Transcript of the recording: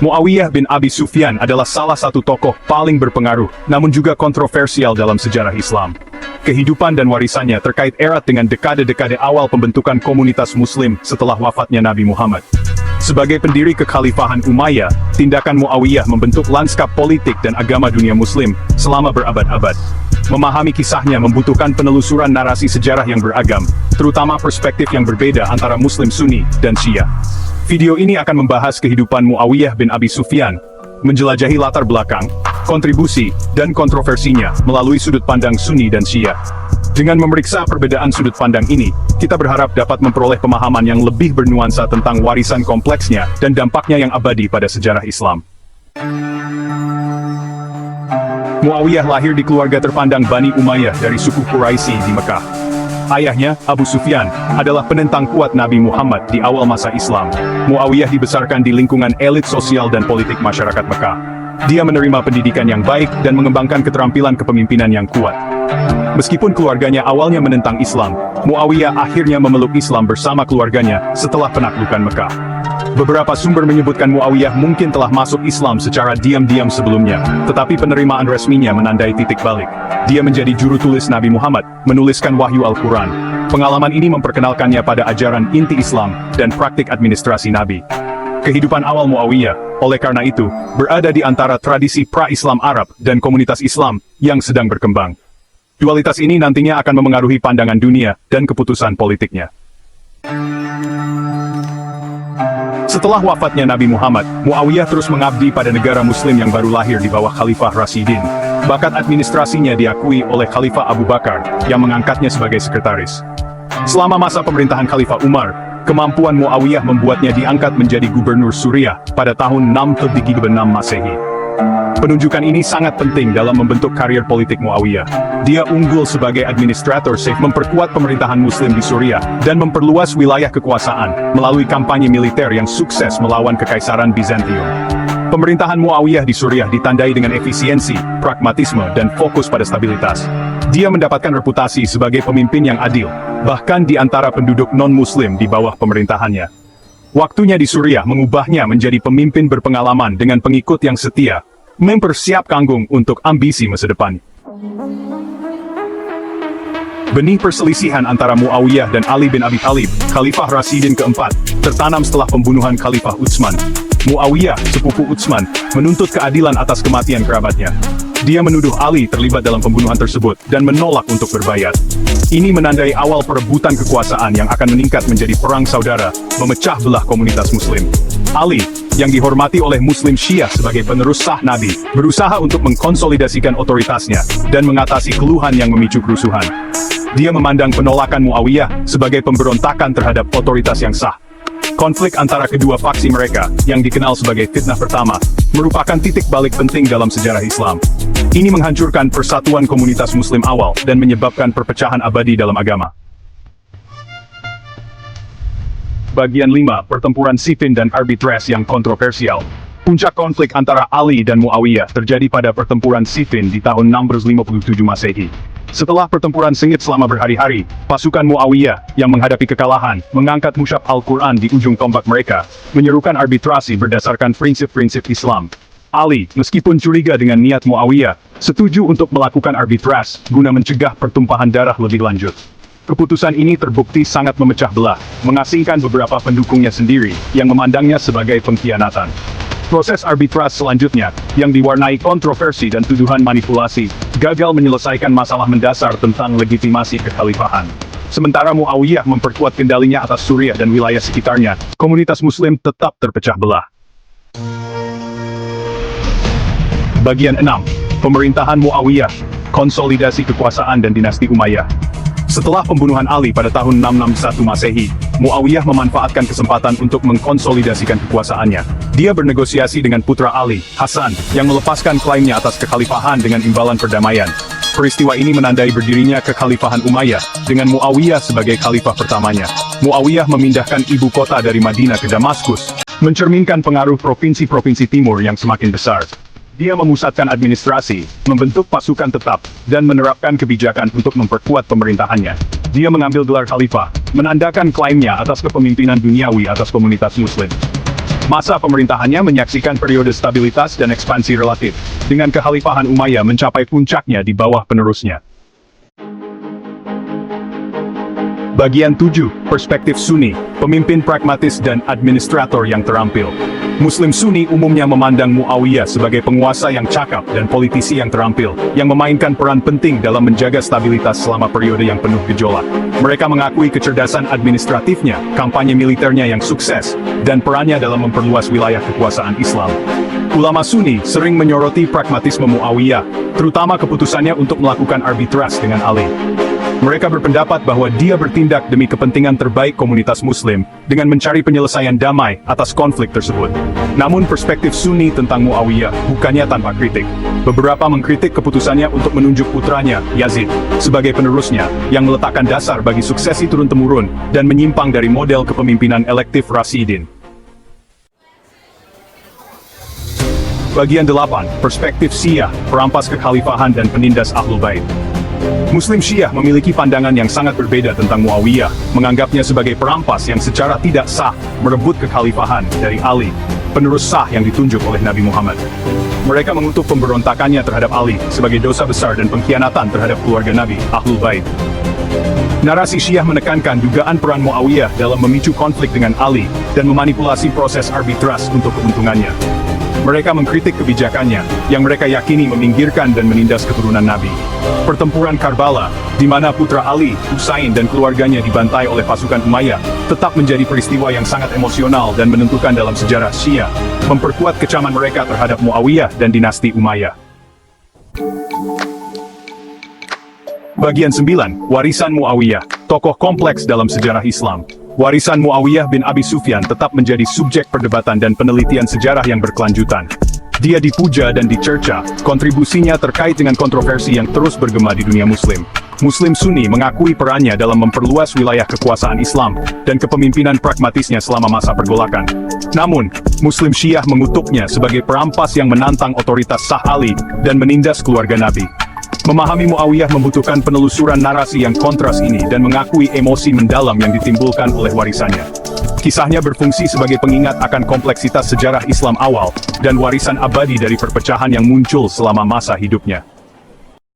Muawiyah bin Abi Sufyan adalah salah satu tokoh paling berpengaruh, namun juga kontroversial dalam sejarah Islam. Kehidupan dan warisannya terkait erat dengan dekade-dekade awal pembentukan komunitas Muslim setelah wafatnya Nabi Muhammad. Sebagai pendiri kekhalifahan Umayyah, tindakan Muawiyah membentuk lanskap politik dan agama dunia Muslim selama berabad-abad. Memahami kisahnya membutuhkan penelusuran narasi sejarah yang beragam, terutama perspektif yang berbeda antara Muslim Sunni dan Syiah. Video ini akan membahas kehidupan Muawiyah bin Abi Sufyan, menjelajahi latar belakang, kontribusi, dan kontroversinya melalui sudut pandang Sunni dan Syiah. Dengan memeriksa perbedaan sudut pandang ini, kita berharap dapat memperoleh pemahaman yang lebih bernuansa tentang warisan kompleksnya dan dampaknya yang abadi pada sejarah Islam. Muawiyah lahir di keluarga terpandang Bani Umayyah dari suku Quraisy di Mekah. Ayahnya, Abu Sufyan, adalah penentang kuat Nabi Muhammad di awal masa Islam. Muawiyah dibesarkan di lingkungan elit sosial dan politik masyarakat Mekah. Dia menerima pendidikan yang baik dan mengembangkan keterampilan kepemimpinan yang kuat. Meskipun keluarganya awalnya menentang Islam, Muawiyah akhirnya memeluk Islam bersama keluarganya setelah penaklukan Mekah. Beberapa sumber menyebutkan Muawiyah mungkin telah masuk Islam secara diam-diam sebelumnya, tetapi penerimaan resminya menandai titik balik. Dia menjadi juru tulis Nabi Muhammad, menuliskan wahyu Al-Quran. Pengalaman ini memperkenalkannya pada ajaran inti Islam dan praktik administrasi Nabi. Kehidupan awal Muawiyah, oleh karena itu, berada di antara tradisi pra-Islam Arab dan komunitas Islam yang sedang berkembang. Dualitas ini nantinya akan memengaruhi pandangan dunia dan keputusan politiknya. Setelah wafatnya Nabi Muhammad, Muawiyah terus mengabdi pada negara Muslim yang baru lahir di bawah Khalifah Rashidin. Bakat administrasinya diakui oleh Khalifah Abu Bakar, yang mengangkatnya sebagai sekretaris. Selama masa pemerintahan Khalifah Umar, kemampuan Muawiyah membuatnya diangkat menjadi gubernur Suriah pada tahun 636 Masehi. Penunjukan ini sangat penting dalam membentuk karier politik Muawiyah. Dia unggul sebagai administrator safe memperkuat pemerintahan Muslim di Suriah dan memperluas wilayah kekuasaan melalui kampanye militer yang sukses melawan Kekaisaran Bizantium. Pemerintahan Muawiyah di Suriah ditandai dengan efisiensi, pragmatisme, dan fokus pada stabilitas. Dia mendapatkan reputasi sebagai pemimpin yang adil, bahkan di antara penduduk non-Muslim di bawah pemerintahannya. Waktunya di Suriah mengubahnya menjadi pemimpin berpengalaman dengan pengikut yang setia, mempersiap kanggung untuk ambisi masa depan. Benih perselisihan antara Muawiyah dan Ali bin Abi Thalib, Khalifah Rashidin keempat, tertanam setelah pembunuhan Khalifah Utsman. Muawiyah, sepupu Utsman, menuntut keadilan atas kematian kerabatnya. Dia menuduh Ali terlibat dalam pembunuhan tersebut dan menolak untuk berbayat. Ini menandai awal perebutan kekuasaan yang akan meningkat menjadi perang saudara, memecah belah komunitas Muslim. Ali, yang dihormati oleh Muslim Syiah sebagai penerus sah Nabi, berusaha untuk mengkonsolidasikan otoritasnya dan mengatasi keluhan yang memicu kerusuhan. Dia memandang penolakan Muawiyah sebagai pemberontakan terhadap otoritas yang sah. Konflik antara kedua faksi mereka, yang dikenal sebagai fitnah pertama, merupakan titik balik penting dalam sejarah Islam. Ini menghancurkan persatuan komunitas Muslim awal dan menyebabkan perpecahan abadi dalam agama. Bagian 5, Pertempuran Siffin dan Arbitres yang kontroversial. Puncak konflik antara Ali dan Muawiyah terjadi pada pertempuran Siffin di tahun 657 Masehi. Setelah pertempuran sengit selama berhari-hari, pasukan Muawiyah yang menghadapi kekalahan mengangkat mushaf Al-Quran di ujung tombak mereka, menyerukan arbitrasi berdasarkan prinsip-prinsip Islam. Ali, meskipun curiga dengan niat Muawiyah, setuju untuk melakukan arbitras guna mencegah pertumpahan darah lebih lanjut. Keputusan ini terbukti sangat memecah belah, mengasingkan beberapa pendukungnya sendiri yang memandangnya sebagai pengkhianatan. Proses arbitras selanjutnya, yang diwarnai kontroversi dan tuduhan manipulasi, gagal menyelesaikan masalah mendasar tentang legitimasi kekhalifahan. Sementara Muawiyah memperkuat kendalinya atas Suriah dan wilayah sekitarnya, komunitas Muslim tetap terpecah belah. Bagian 6. Pemerintahan Muawiyah, konsolidasi kekuasaan dan dinasti Umayyah. Setelah pembunuhan Ali pada tahun 661 Masehi, Muawiyah memanfaatkan kesempatan untuk mengkonsolidasikan kekuasaannya. Dia bernegosiasi dengan putra Ali, Hasan, yang melepaskan klaimnya atas kekhalifahan dengan imbalan perdamaian. Peristiwa ini menandai berdirinya kekhalifahan Umayyah, dengan Muawiyah sebagai khalifah pertamanya. Muawiyah memindahkan ibu kota dari Madinah ke Damaskus, mencerminkan pengaruh provinsi-provinsi timur yang semakin besar. Dia memusatkan administrasi, membentuk pasukan tetap, dan menerapkan kebijakan untuk memperkuat pemerintahannya. Dia mengambil gelar khalifah, menandakan klaimnya atas kepemimpinan duniawi atas komunitas Muslim. Masa pemerintahannya menyaksikan periode stabilitas dan ekspansi relatif, dengan kekhalifahan Umayyah mencapai puncaknya di bawah penerusnya. Bagian 7. Perspektif Sunni, pemimpin pragmatis dan administrator yang terampil. Muslim Sunni umumnya memandang Muawiyah sebagai penguasa yang cakap dan politisi yang terampil, yang memainkan peran penting dalam menjaga stabilitas selama periode yang penuh gejolak. Mereka mengakui kecerdasan administratifnya, kampanye militernya yang sukses, dan perannya dalam memperluas wilayah kekuasaan Islam. Ulama Sunni sering menyoroti pragmatisme Muawiyah, terutama keputusannya untuk melakukan arbitrase dengan Ali. Mereka berpendapat bahwa dia bertindak demi kepentingan terbaik komunitas Muslim dengan mencari penyelesaian damai atas konflik tersebut. Namun perspektif Sunni tentang Muawiyah bukannya tanpa kritik. Beberapa mengkritik keputusannya untuk menunjuk putranya, Yazid, sebagai penerusnya, yang meletakkan dasar bagi suksesi turun-temurun dan menyimpang dari model kepemimpinan elektif Rasyidin. Bagian 8. Perspektif Syiah, perampas kekhalifahan dan penindas Ahlul Bait. Muslim Syiah memiliki pandangan yang sangat berbeda tentang Muawiyah, menganggapnya sebagai perampas yang secara tidak sah merebut kekhalifahan dari Ali, penerus sah yang ditunjuk oleh Nabi Muhammad. Mereka mengutuk pemberontakannya terhadap Ali sebagai dosa besar dan pengkhianatan terhadap keluarga Nabi, Ahlul Bait. Narasi Syiah menekankan dugaan peran Muawiyah dalam memicu konflik dengan Ali dan memanipulasi proses arbitrase untuk keuntungannya. Mereka mengkritik kebijakannya, yang mereka yakini meminggirkan dan menindas keturunan Nabi. Pertempuran Karbala, di mana putra Ali, Husain dan keluarganya dibantai oleh pasukan Umayyah, tetap menjadi peristiwa yang sangat emosional dan menentukan dalam sejarah Syiah, memperkuat kecaman mereka terhadap Muawiyah dan dinasti Umayyah. Bagian 9. Warisan Muawiyah, tokoh kompleks dalam sejarah Islam. Warisan Muawiyah bin Abi Sufyan tetap menjadi subjek perdebatan dan penelitian sejarah yang berkelanjutan. Dia dipuja dan dicerca, kontribusinya terkait dengan kontroversi yang terus bergema di dunia Muslim. Muslim Sunni mengakui perannya dalam memperluas wilayah kekuasaan Islam dan kepemimpinan pragmatisnya selama masa pergolakan. Namun, Muslim Syiah mengutuknya sebagai perampas yang menantang otoritas Sah Ali dan menindas keluarga Nabi. Memahami Muawiyah membutuhkan penelusuran narasi yang kontras ini dan mengakui emosi mendalam yang ditimbulkan oleh warisannya. Kisahnya berfungsi sebagai pengingat akan kompleksitas sejarah Islam awal dan warisan abadi dari perpecahan yang muncul selama masa hidupnya.